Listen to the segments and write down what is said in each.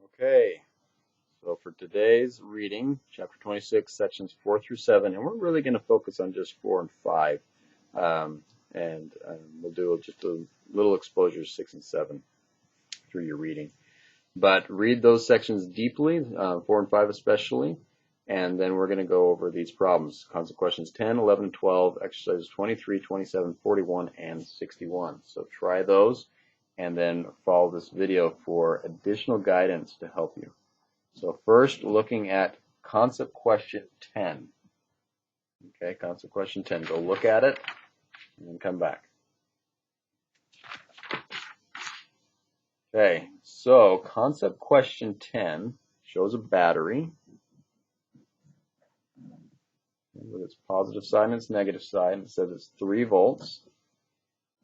Okay, so for today's reading, chapter 26, sections 4 through 7, and we're really going to focus on just 4 and 5, and we'll do just a little exposure 6 and 7 through your reading. But read those sections deeply, 4 and 5 especially, and then we're going to go over these problems. Concept questions 10, 11, 12, exercises 23, 27, 41, and 61. So try those, and then follow this video for additional guidance to help you. So first, looking at concept question 10. Okay, concept question 10. Go look at it and then come back. Okay, so concept question 10 shows a battery with its positive side and its negative side. It says it's 3 volts.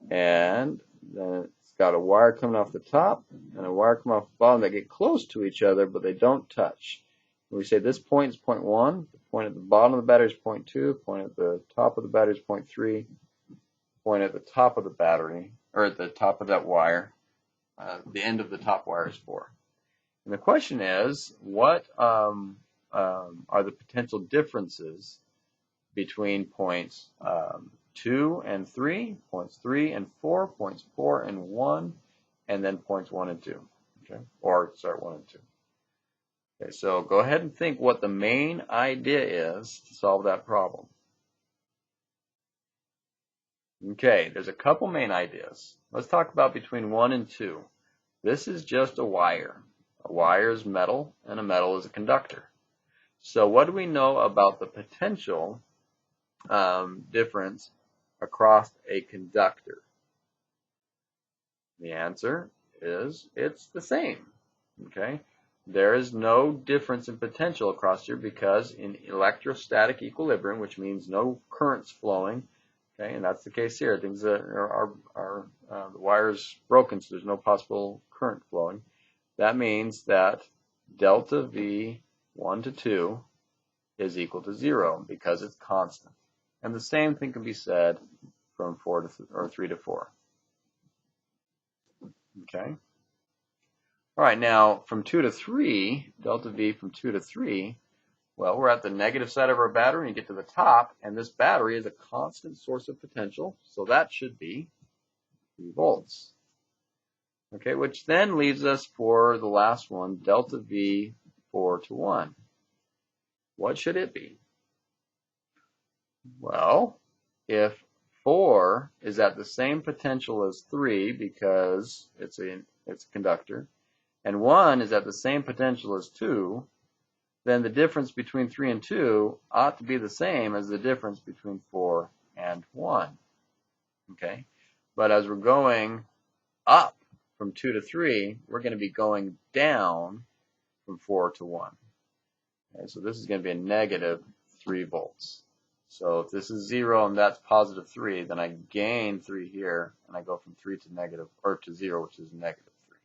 And then it's got a wire coming off the top and a wire coming off the bottom that get close to each other, but they don't touch. We say this point is point 1, the point at the bottom of the battery is point 2, the point at the top of the battery is point 3, the point at the top of the battery, or at the top of that wire, the end of the top wire is 4. And the question is, what are the potential differences between points 2 and 3, points 3 and 4, points 4 and 1, and then points 1 and 2. Okay, or start 1 and 2. Okay, so go ahead and think what the main idea is to solve that problem. Okay, there's a couple main ideas. Let's talk about between 1 and 2. This is just a wire. A wire is metal, and a metal is a conductor. So what do we know about the potential difference across a conductor? The answer is it's the same. Okay, there is no difference in potential across here because in electrostatic equilibrium, which means no currents flowing, okay, and that's the case here. Things that the wire's broken, so there's no possible current flowing. That means that delta V 1 to 2 is equal to 0 because it's constant. And the same thing can be said from 3 to 4. Okay. All right, now from 2 to 3, delta V from 2 to 3, well, we're at the negative side of our battery and you get to the top, and this battery is a constant source of potential, so that should be 3 volts. Okay, which then leaves us for the last one, delta V 4 to 1. What should it be? Well, if 4 is at the same potential as 3 because it's a conductor, and 1 is at the same potential as 2, then the difference between 3 and 2 ought to be the same as the difference between 4 and 1. Okay? But as we're going up from 2 to 3, we're going to be going down from 4 to 1. Okay, so this is going to be a negative 3 volts. So if this is 0 and that's positive 3, then I gain 3 here, and I go from 3 to negative, or to 0, which is negative 3.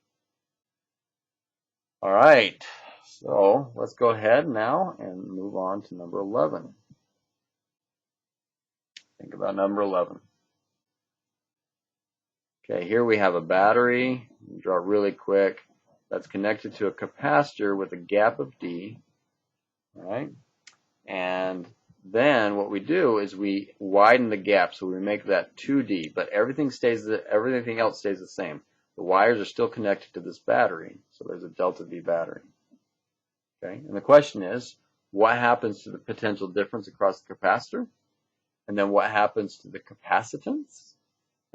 All right, so let's go ahead now and move on to number 11. Think about number 11. Okay, here we have a battery. Draw it really quick. That's connected to a capacitor with a gap of D. All right, and then what we do is we widen the gap, so we make that 2D, but everything else stays the same. The wires are still connected to this battery, so there's a delta V battery. Okay, and the question is, what happens to the potential difference across the capacitor? And then what happens to the capacitance?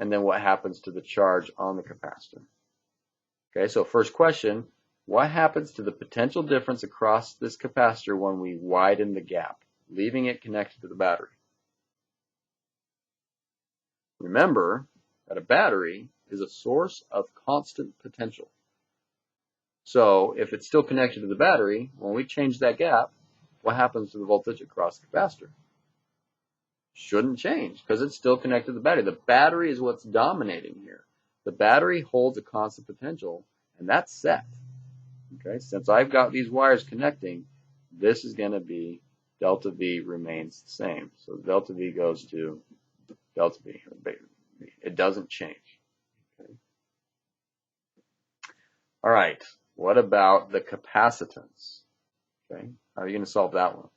And then what happens to the charge on the capacitor? Okay, so first question, what happens to the potential difference across this capacitor when we widen the gap, leaving it connected to the battery? Remember that a battery is a source of constant potential. So if it's still connected to the battery, when we change that gap, what happens to the voltage across the capacitor? Shouldn't change because it's still connected to the battery. The battery is what's dominating here. The battery holds a constant potential, and that's set. Okay, since I've got these wires connecting, this is going to be delta V remains the same. So delta V goes to delta V. It doesn't change. Okay. All right. what about the capacitance? Okay, how are you going to solve that one?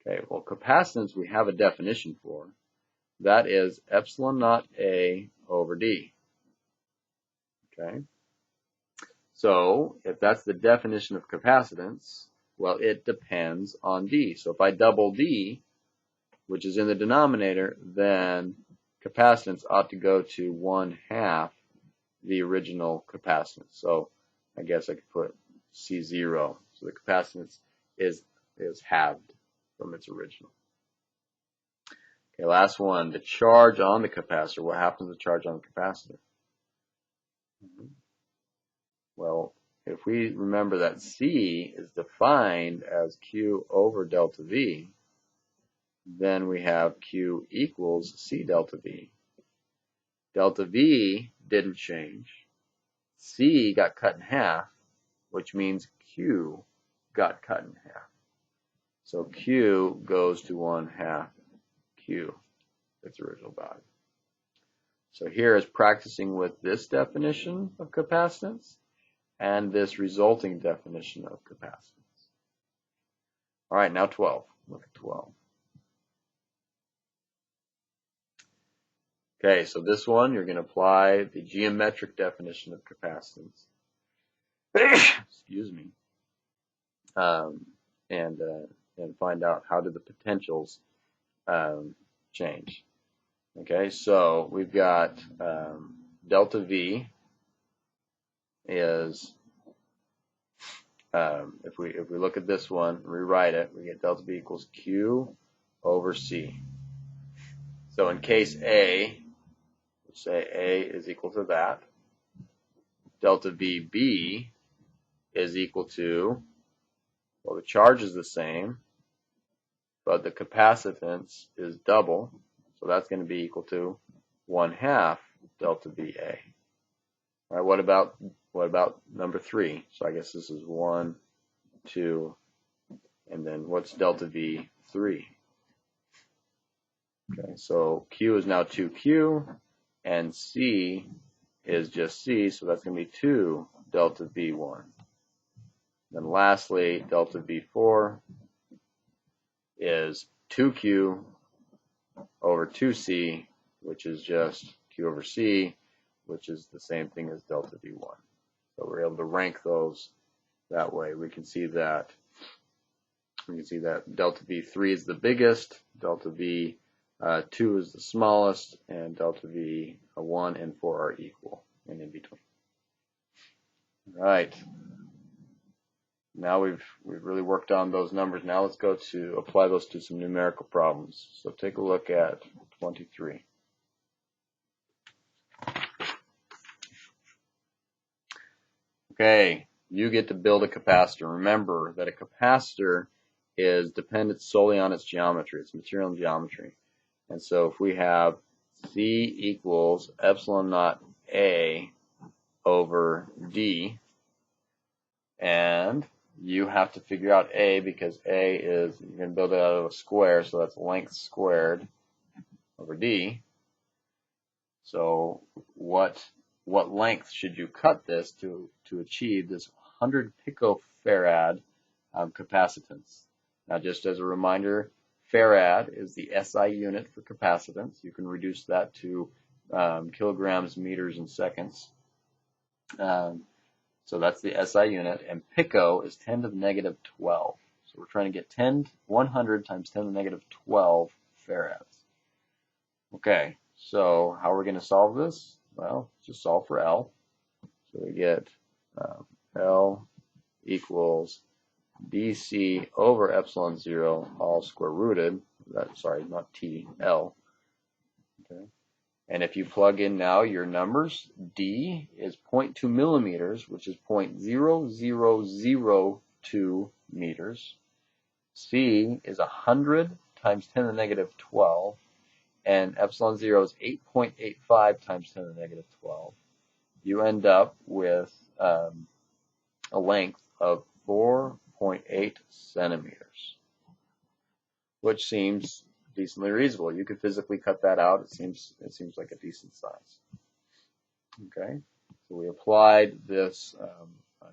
Okay, well, capacitance we have a definition for. That is epsilon naught A over D. Okay, so if that's the definition of capacitance, well, it depends on D. So if I double D, which is in the denominator, then capacitance ought to go to 1/2 the original capacitance. So I guess I could put C0. So the capacitance is halved from its original. Okay, last one, the charge on the capacitor. What happens to the charge on the capacitor? Well, if we remember that C is defined as Q over delta V, then we have Q equals C delta V. Delta V didn't change. C got cut in half, which means Q got cut in half. So Q goes to 1/2 Q, its original value. So here is practicing with this definition of capacitance and this resulting definition of capacitance. All right, now 12. Look at 12. Okay, so this one, you're going to apply the geometric definition of capacitance. Excuse me. And find out how do the potentials change. Okay, so we've got delta V is, if we look at this one, rewrite it, we get delta V equals Q over C. So in case A, let's say A is equal to that, delta VB is equal to, well, the charge is the same, but the capacitance is double, so that's going to be equal to 1/2 delta VA. All right, what about number 3? So I guess this is 1, 2, and then what's delta V3? Okay, so Q is now 2Q, and C is just C, so that's going to be 2 delta V1. Then lastly, delta V4 is 2Q over 2C, which is just Q over C, which is the same thing as delta V1. So we're able to rank those that way. We can see that delta V3 is the biggest, delta V2 is the smallest, and delta V1 and 4 are equal and in between. All right. Now we've really worked on those numbers. Now let's go to apply those to some numerical problems. So take a look at 23. Okay, you get to build a capacitor. Remember that a capacitor is dependent solely on its geometry, its material and geometry. And so if we have C equals epsilon naught A over D, and you have to figure out A because A is, you're going to build it out of a square, so that's length squared over D. So what length should you cut this to achieve this 100 picofarad capacitance? Now, just as a reminder, farad is the SI unit for capacitance. You can reduce that to kilograms, meters, and seconds. So that's the SI unit, and pico is 10 to the negative 12. So we're trying to get 100 times 10 to the negative 12 farads. Okay, so how are we going to solve this? Well, just solve for L. So we get L equals dC over epsilon 0 all square rooted. Sorry, not T, L. Okay. And if you plug in now your numbers, D is 0.2 millimeters, which is 0.0002 meters. C is 100 times 10 to the negative 12. And epsilon 0 is 8.85 times 10 to the negative 12. You end up with a length of 4.8 centimeters, which seems decently reasonable. You could physically cut that out. It seems like a decent size. Okay, So we applied this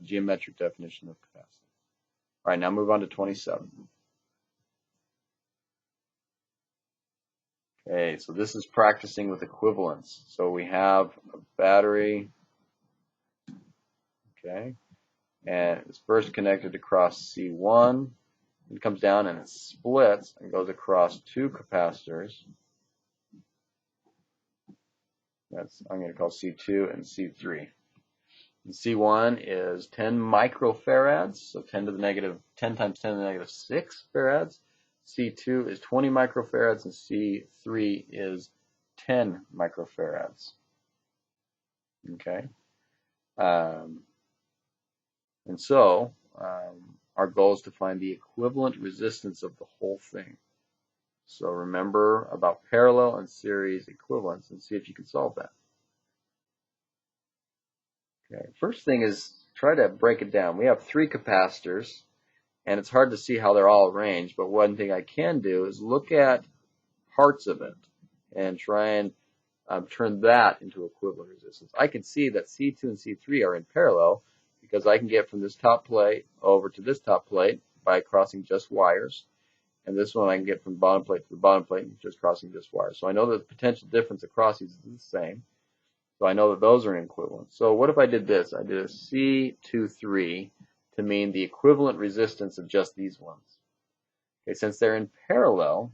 geometric definition of capacity. All right, now move on to 27. Okay, so this is practicing with equivalence. So we have a battery, okay, and it's first connected across C1. It comes down and it splits and goes across two capacitors. That's I'm going to call C2 and C3. And C1 is 10 microfarads, so 10 times 10 to the negative 6 farads. C2 is 20 microfarads, and C3 is 10 microfarads. Okay, and so our goal is to find the equivalent resistance of the whole thing. So remember about parallel and series equivalence, and see if you can solve that. Okay, first thing is try to break it down. We have 3 capacitors, and it's hard to see how they're all arranged, but one thing I can do is look at parts of it and try and turn that into equivalent resistance. I can see that C2 and C3 are in parallel because I can get from this top plate over to this top plate by crossing just wires, and this one I can get from bottom plate to the bottom plate just crossing just wires. So I know that the potential difference across these is the same. So I know that those are equivalent. So what if I did this? I did a C23 to mean the equivalent resistance of just these ones. Okay, since they're in parallel,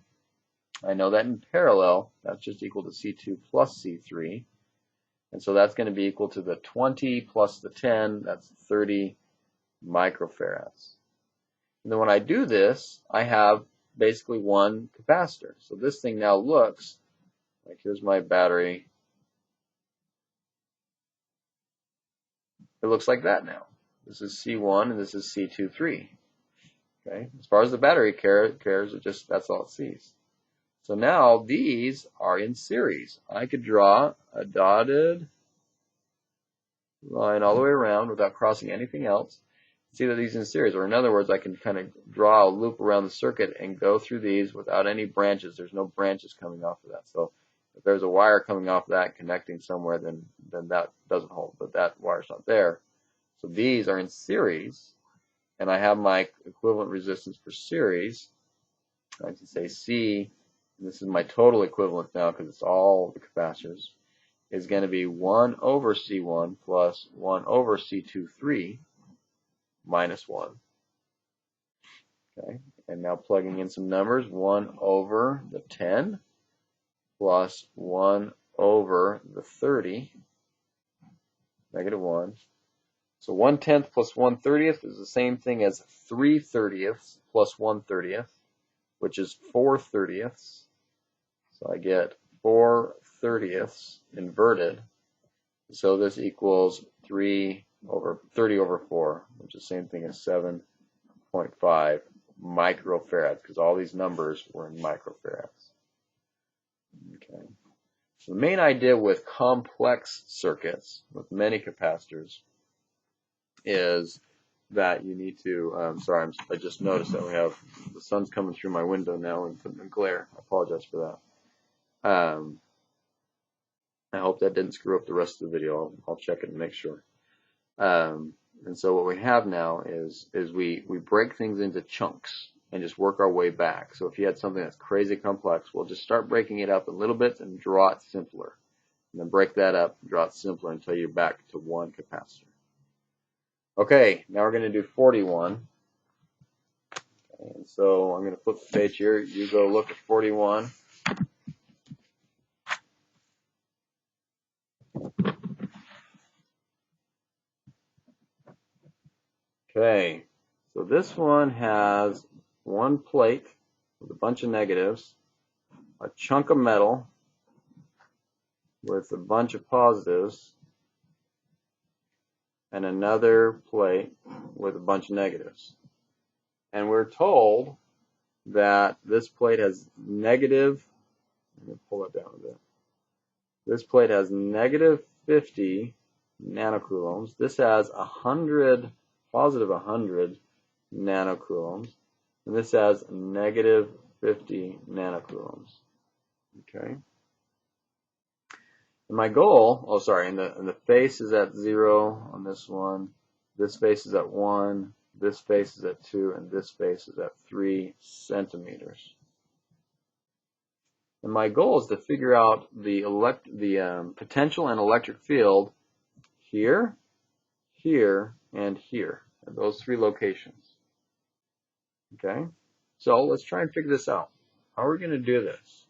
I know that in parallel, that's just equal to C2 plus C3. And so that's going to be equal to the 20 plus the 10, that's 30 microfarads. And then when I do this, I have basically one capacitor. So this thing now looks like, here's my battery. It looks like that now. This is C1 and this is C23. Okay, as far as the battery cares, that's all it sees. So now these are in series. I could draw a dotted line all the way around without crossing anything else. See that these are in series, or in other words, I can kind of draw a loop around the circuit and go through these without any branches. There's no branches coming off of that. So if there's a wire coming off that connecting somewhere, then that doesn't hold, but that wire's not there. So these are in series, and I have my equivalent resistance for series. I can say C, and this is my total equivalent now because it's all the capacitors, is going to be 1 over C1 plus 1 over C23 minus 1. Okay, and now plugging in some numbers, 1 over the 10 plus 1 over the 30, negative 1. So 1/10 plus 1/30 is the same thing as 3/30 plus 1/30, which is 4/30. So I get 4/30 inverted. So this equals 30 over 4, which is the same thing as 7.5 microfarads, because all these numbers were in microfarads. Okay. So the main idea with complex circuits, with many capacitors, is that you need to, I just noticed that we have the sun's coming through my window now and putting a glare. I apologize for that. I hope that didn't screw up the rest of the video. I'll check it and make sure. And so what we have now is we break things into chunks and just work our way back. So if you had something that's crazy complex, we'll just start breaking it up in little bits and draw it simpler. And then break that up, draw it simpler until you're back to one capacitor. Okay, now we're going to do 41. And so I'm going to flip the page here. You go look at 41. Okay, so this one has one plate with a bunch of negatives, a chunk of metal with a bunch of positives, and another plate with a bunch of negatives. And we're told that this plate has negative, I'm going to pull that down a bit. This plate has negative 50 nanocoulombs. This has 100, positive 100 nanocoulombs. And this has negative 50 nanocoulombs. Okay. And my goal, oh sorry, and the face is at 0 on this one. This face is at 1. This face is at 2, and this face is at 3 centimeters. And my goal is to figure out the potential and electric field here, here, and here, at those 3 locations. Okay, so let's try and figure this out. How are we going to do this?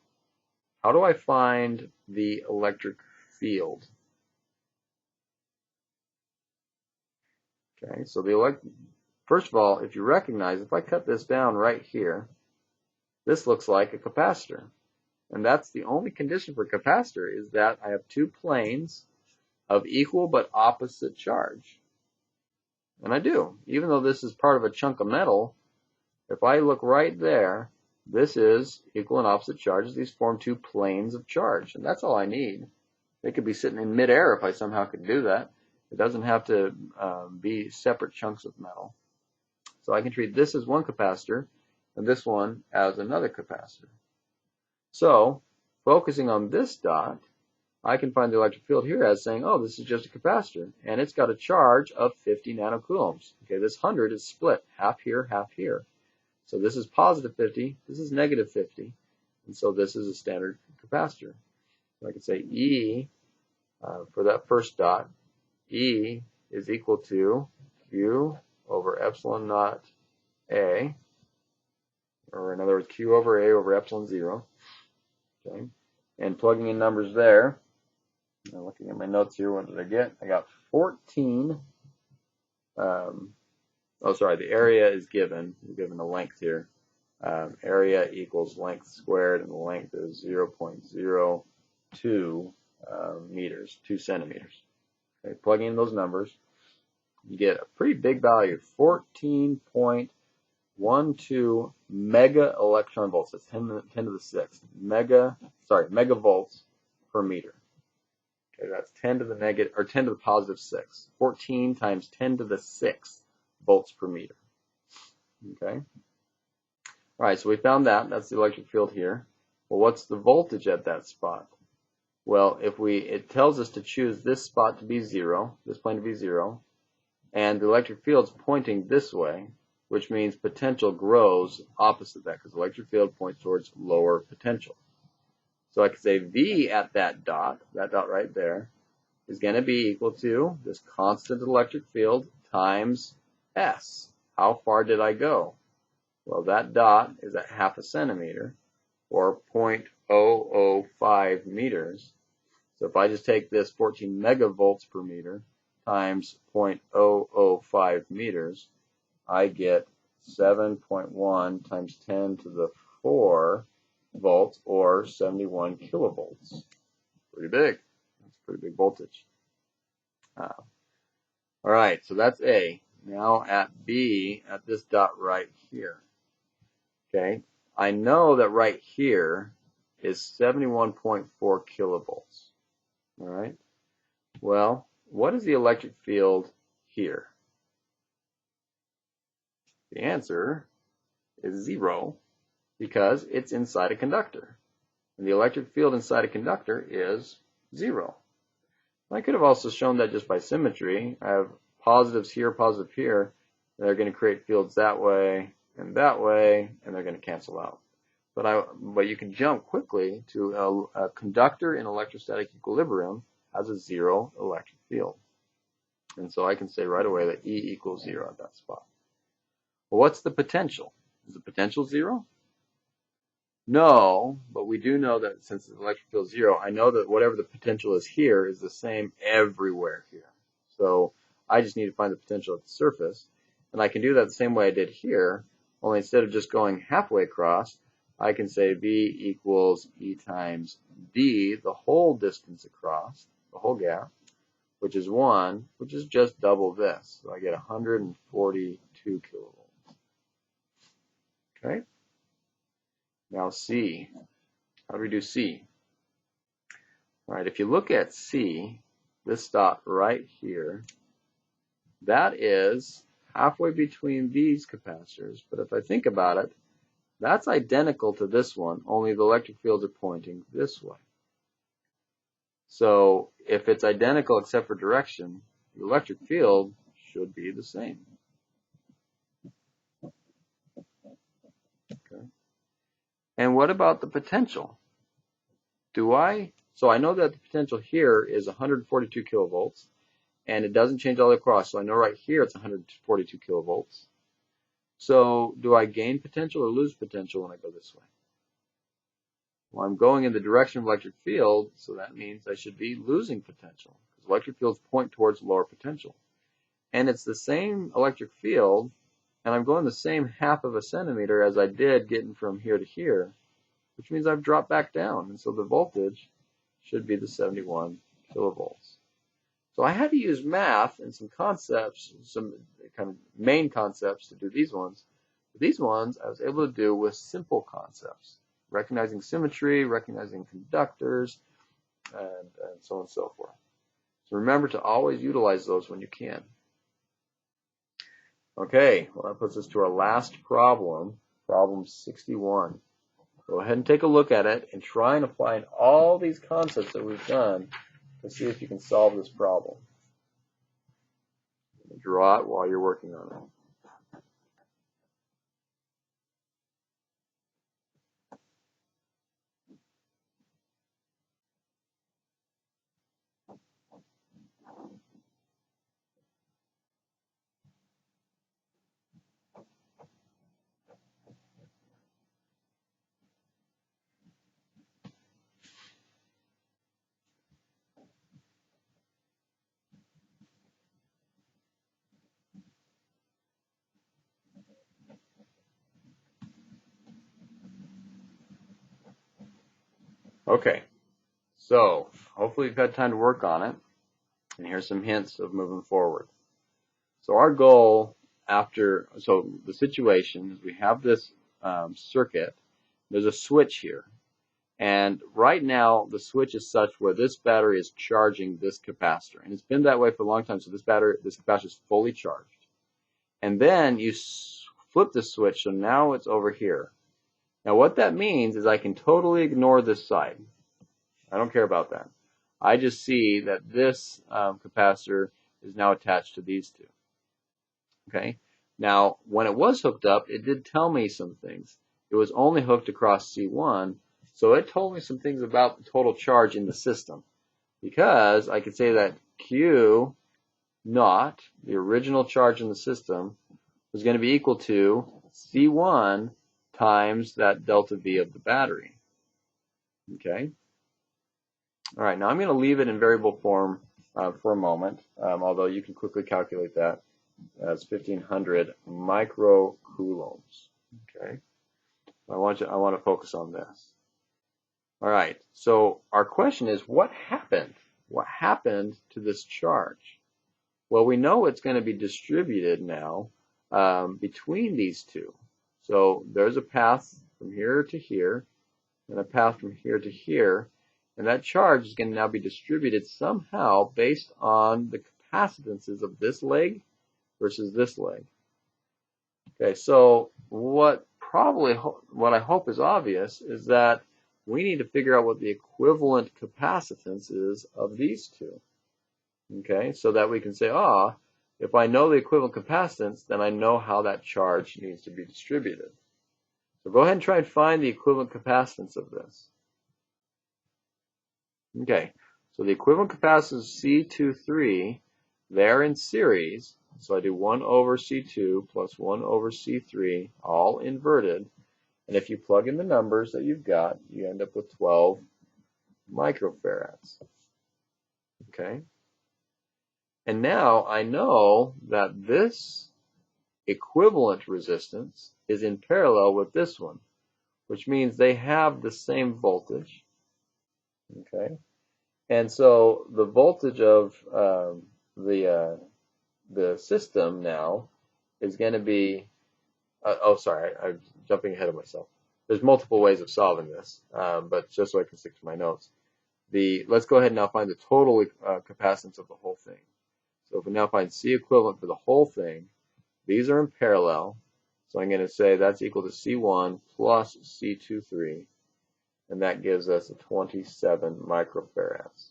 How do I find the electric field? Okay, so first of all, if you recognize, if I cut this down right here, this looks like a capacitor. And that's the only condition for a capacitor, is that I have 2 planes of equal but opposite charge. And I do. Even though this is part of a chunk of metal, if I look right there, this is equal and opposite charges. These form 2 planes of charge. And that's all I need. They could be sitting in midair if I somehow could do that. It doesn't have to be separate chunks of metal. So I can treat this as one capacitor and this one as another capacitor. So, focusing on this dot, I can find the electric field here as saying, oh, this is just a capacitor, and it's got a charge of 50 nanocoulombs. Okay, this 100 is split, half here, half here. So this is positive 50, this is negative 50, and so this is a standard capacitor. So I can say E, for that first dot, E is equal to Q over epsilon naught A, or in other words, Q over A over epsilon 0. Okay, and plugging in numbers there, now looking at my notes here, what did I get? I got 14. The area is given. We're given the length here. Area equals length squared, and the length is 0.02 meters, 2 centimeters. Okay, plugging in those numbers, you get a pretty big value, 14.12 mega electron volts. That's 10 to the 6th. Megavolts per meter. Okay, that's 10 to the negative, or 10 to the positive 6. 14 times 10 to the 6th volts per meter. Okay. All right, so we found that. That's the electric field here. Well, what's the voltage at that spot? Well, it tells us to choose this spot to be 0, this plane to be 0, and the electric field's pointing this way, which means potential grows opposite that, because electric field points towards lower potential. So I can say V at that dot right there, is going to be equal to this constant electric field times S. How far did I go? Well, that dot is at half a centimeter, or 0.005 meters. So if I just take this 14 megavolts per meter times 0.005 meters, I get 7.1 times 10 to the 4 volts, or 71 kilovolts. Pretty big. That's pretty big voltage. All right, so that's A. Now at B, at this dot right here. Okay, I know that right here is 71.4 kilovolts. All right. Well, what is the electric field here? The answer is 0, because it's inside a conductor. And the electric field inside a conductor is 0. I could have also shown that just by symmetry. I have positives here, positive here. They're going to create fields that way, and they're going to cancel out. But you can jump quickly to a conductor in electrostatic equilibrium has a 0 electric field. And so I can say right away that E equals 0 at that spot. Well, what's the potential? Is the potential 0? No, but we do know that since the electric field is 0, I know that whatever the potential is here is the same everywhere here. So I just need to find the potential at the surface. And I can do that the same way I did here, only instead of just going halfway across, I can say V equals E times D, the whole distance across, the whole gap, which is 1, which is just double this. So I get 142 kilovolts. Okay? Now C. How do we do C? All right, if you look at C, this dot right here, that is halfway between these capacitors. But if I think about it, that's identical to this one, only the electric fields are pointing this way. So if it's identical except for direction, the electric field should be the same. Okay. And what about the potential? So I know that the potential here is 142 kilovolts, and it doesn't change all the way across. So I know right here it's 142 kilovolts. So do I gain potential or lose potential when I go this way? Well, I'm going in the direction of electric field, so that means I should be losing potential, because electric fields point towards lower potential. And it's the same electric field, and I'm going the same half of a centimeter as I did getting from here to here, which means I've dropped back down, and so the voltage should be the 71 kilovolts. So I had to use math and some concepts, some kind of main concepts to do these ones. But these ones I was able to do with simple concepts, recognizing symmetry, recognizing conductors, and so on and so forth. So remember to always utilize those when you can. Okay, well that puts us to our last problem, problem 61. Go ahead and take a look at it and try and apply all these concepts that we've done to see if you can solve this problem. Draw it while you're working on it. Okay, so hopefully you've had time to work on it, and here's some hints of moving forward. So our goal so the situation is we have this circuit, there's a switch here, and right now the switch is such where this battery is charging this capacitor, and it's been that way for a long time, so this capacitor is fully charged. And then you flip the switch, so now it's over here. Now what that means is I can totally ignore this side. I don't care about that. I just see that this capacitor is now attached to these two. Okay. Now when it was hooked up, it did tell me some things. It was only hooked across C1, so it told me some things about the total charge in the system. Because I could say that Q naught, the original charge in the system, was going to be equal to C1 times that delta V of the battery. Okay. All right, now I'm going to leave it in variable form for a moment, although you can quickly calculate that as 1,500 microcoulombs. Okay. I want to focus on this. All right, so our question is, what happened? What happened to this charge? Well, we know it's going to be distributed now between these two. So there's a path from here to here, and a path from here to here, and that charge is going to now be distributed somehow based on the capacitances of this leg versus this leg. Okay, so what I hope is obvious is that we need to figure out what the equivalent capacitance is of these two. Okay, so that we can say, if I know the equivalent capacitance, then I know how that charge needs to be distributed. So go ahead and try and find the equivalent capacitance of this. Okay, so the equivalent capacitance C23, they're in series. So I do 1 over C2 plus 1 over C3, all inverted. And if you plug in the numbers that you've got, you end up with 12 microfarads. Okay? And now I know that this equivalent resistance is in parallel with this one, which means they have the same voltage. Okay? And so the voltage of the system now is going to be, sorry, I'm jumping ahead of myself. There's multiple ways of solving this, but just so I can stick to my notes. Let's go ahead and now find the total capacitance of the whole thing. So if we now find C equivalent for the whole thing, these are in parallel. So I'm going to say that's equal to C1 plus C23, and that gives us 27 microfarads.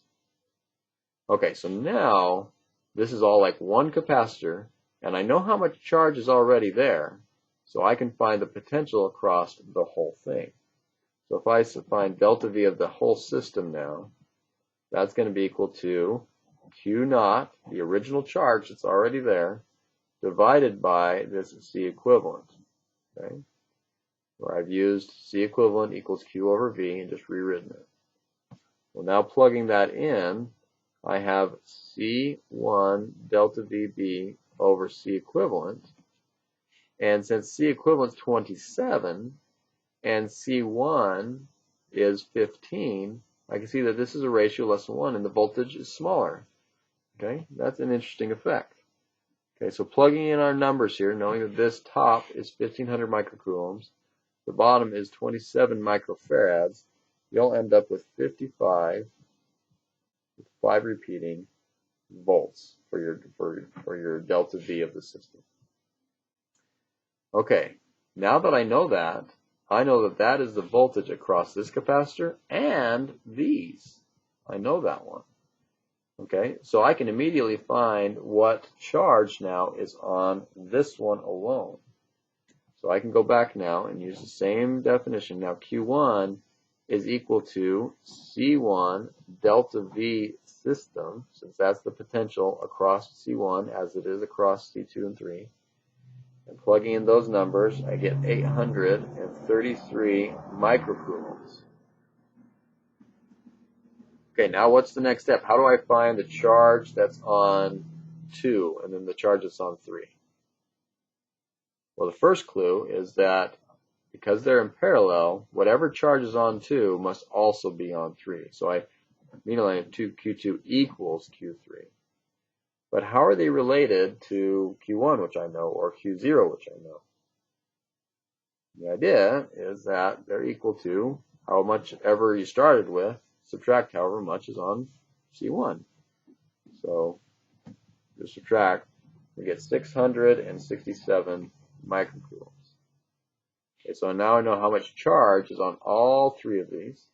Okay, so now this is all like one capacitor, and I know how much charge is already there, so I can find the potential across the whole thing. So if I find delta V of the whole system now, that's going to be equal to Q naught, the original charge that's already there, divided by this C equivalent, okay? Where I've used C equivalent equals Q over V and just rewritten it. Well, now plugging that in, I have C1 delta VB over C equivalent. And since C equivalent is 27 and C1 is 15, I can see that this is a ratio less than 1 and the voltage is smaller. Okay, that's an interesting effect. Okay, so plugging in our numbers here, knowing that this top is 1500 microcoulombs, the bottom is 27 microfarads, you'll end up with 55 with 5 repeating volts for your delta V of the system. Okay, now that I know that that is the voltage across this capacitor and these. I know that one. Okay, so I can immediately find what charge now is on this one alone. So I can go back now and use the same definition. Now Q1 is equal to C1 delta V system, since that's the potential across C1 as it is across C2 and 3. And plugging in those numbers, I get 833 microcoulombs. Okay, now what's the next step? How do I find the charge that's on 2 and then the charge that's on 3? Well, the first clue is that because they're in parallel, whatever charge is on 2 must also be on 3. So I immediately have Q2 equals Q3. But how are they related to Q1, which I know, or Q0, which I know? The idea is that they're equal to how much ever you started with, subtract however much is on C1. So just subtract, we get 667 microcoulombs. Okay, so now I know how much charge is on all 3 of these.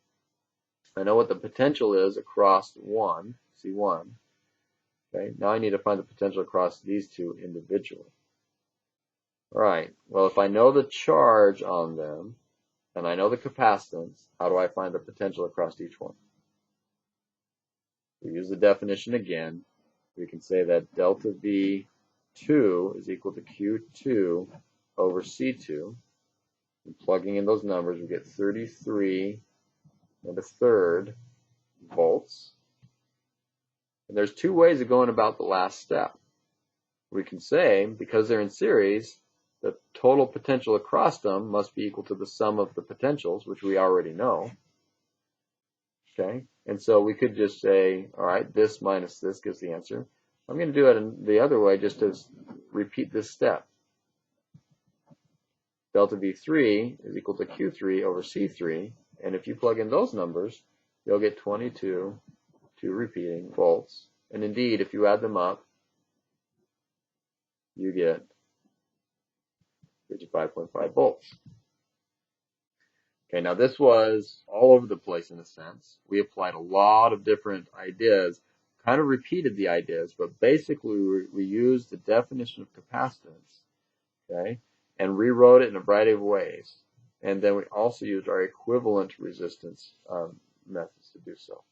I know what the potential is across one, C1. Okay, now I need to find the potential across these 2 individually. All right, well, if I know the charge on them, and I know the capacitance, how do I find the potential across each one? We use the definition again. We can say that delta V2 is equal to Q2 over C2. And plugging in those numbers, we get 33 1/3 volts. And there's 2 ways of going about the last step. We can say, because they're in series, the total potential across them must be equal to the sum of the potentials, which we already know. Okay, and so we could just say, all right, this minus this gives the answer. I'm going to do it in the other way just to repeat this step. Delta V3 is equal to Q3 over C3, and if you plug in those numbers, you'll get 22 repeating volts. And indeed, if you add them up, you get 55.5 volts. Okay, now this was all over the place in a sense. We applied a lot of different ideas, kind of repeated the ideas, but basically we used the definition of capacitance, okay, and rewrote it in a variety of ways. And then we also used our equivalent resistance methods to do so.